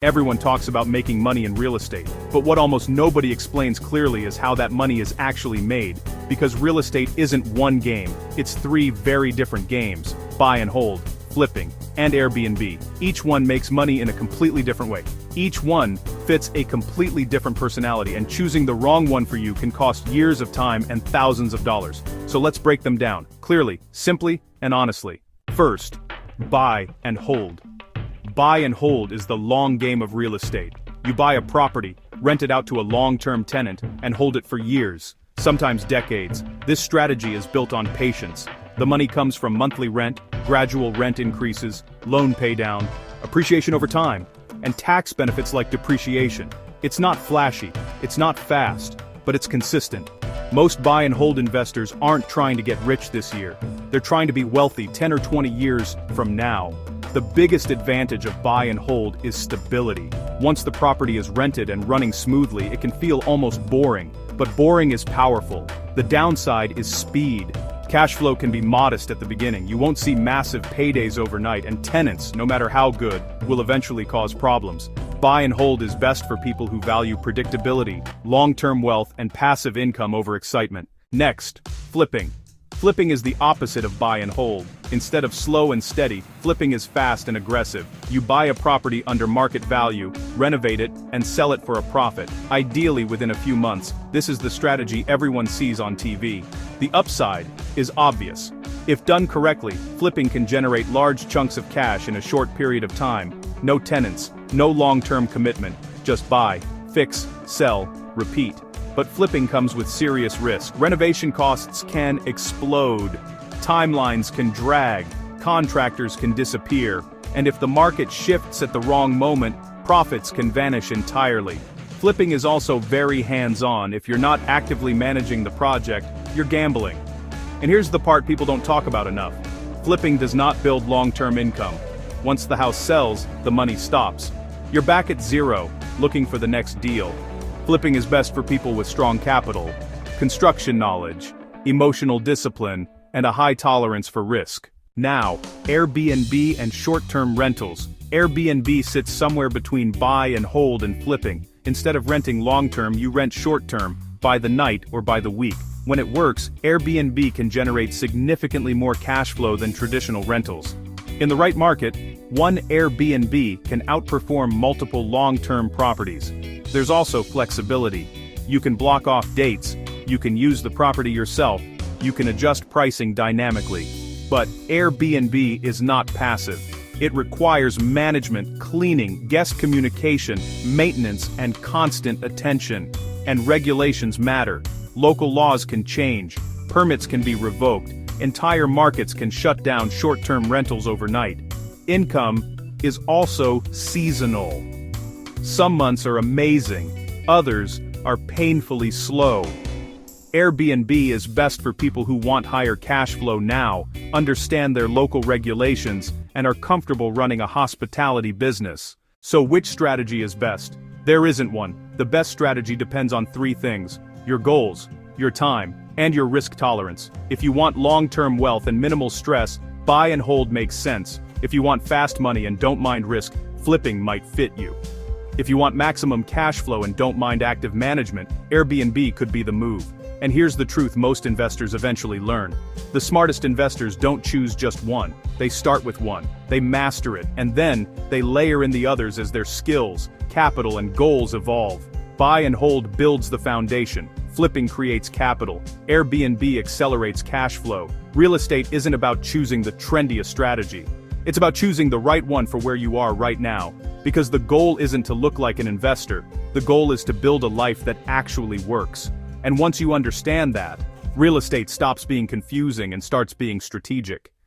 Everyone talks about making money in real estate, but what almost nobody explains clearly is how that money is actually made, because real estate isn't one game, it's three very different games: buy and hold, flipping, and Airbnb. Each one makes money in a completely different way. Each one fits a completely different personality, and choosing the wrong one for you can cost years of time and thousands of dollars. So let's break them down, clearly, simply, and honestly. First, buy and hold. Buy and hold is the long game of real estate. You buy a property, rent it out to a long-term tenant, and hold it for years, sometimes decades. This strategy is built on patience. The money comes from monthly rent, gradual rent increases, loan paydown, appreciation over time, and tax benefits like depreciation. It's not flashy, it's not fast, but it's consistent. Most buy and hold investors aren't trying to get rich this year. They're trying to be wealthy 10 or 20 years from now. The biggest advantage of buy and hold is stability. Once the property is rented and running smoothly, it can feel almost boring, but boring is powerful. The downside is speed. Cash flow can be modest at the beginning. You won't see massive paydays overnight, and tenants, no matter how good, will eventually cause problems. Buy and hold is best for people who value predictability, long-term wealth, and passive income over excitement. Next, flipping. Flipping is the opposite of buy and hold. Instead of slow and steady, flipping is fast and aggressive. You buy a property under market value, renovate it, and sell it for a profit, ideally within a few months. This is the strategy everyone sees on TV. The upside is obvious. If done correctly, flipping can generate large chunks of cash in a short period of time. No tenants, no long-term commitment, just buy, fix, sell, repeat. But flipping comes with serious risk. Renovation costs can explode, timelines can drag, contractors can disappear, and if the market shifts at the wrong moment, profits can vanish entirely. Flipping is also very hands-on. If you're not actively managing the project, you're gambling. And here's the part people don't talk about enough. Flipping does not build long-term income. Once the house sells, the money stops. You're back at zero, looking for the next deal. Flipping is best for people with strong capital, construction knowledge, emotional discipline, and a high tolerance for risk. Now, Airbnb and short-term rentals. Airbnb sits somewhere between buy and hold and flipping. Instead of renting long-term, you rent short-term, by the night or by the week. When it works, Airbnb can generate significantly more cash flow than traditional rentals. In the right market, one Airbnb can outperform multiple long-term properties. There's also flexibility. You can block off dates, you can use the property yourself, you can adjust pricing dynamically. But Airbnb is not passive. It requires management, cleaning, guest communication, maintenance, and constant attention. And regulations matter. Local laws can change, permits can be revoked, entire markets can shut down short-term rentals overnight. Income is also seasonal. Some months are amazing, others are painfully slow. Airbnb is best for people who want higher cash flow now, understand their local regulations, and are comfortable running a hospitality business. So which strategy is best? There isn't one. The best strategy depends on three things: your goals, your time, and your risk tolerance. If you want long-term wealth and minimal stress, buy and hold makes sense. If you want fast money and don't mind risk, flipping might fit you. If you want maximum cash flow and don't mind active management, Airbnb could be the move. And here's the truth most investors eventually learn. The smartest investors don't choose just one. They start with one, they master it, and then they layer in the others as their skills, capital, and goals evolve. Buy and hold builds the foundation. Flipping creates capital. Airbnb accelerates cash flow. Real estate isn't about choosing the trendiest strategy. It's about choosing the right one for where you are right now. Because the goal isn't to look like an investor. The goal is to build a life that actually works. And once you understand that, real estate stops being confusing and starts being strategic.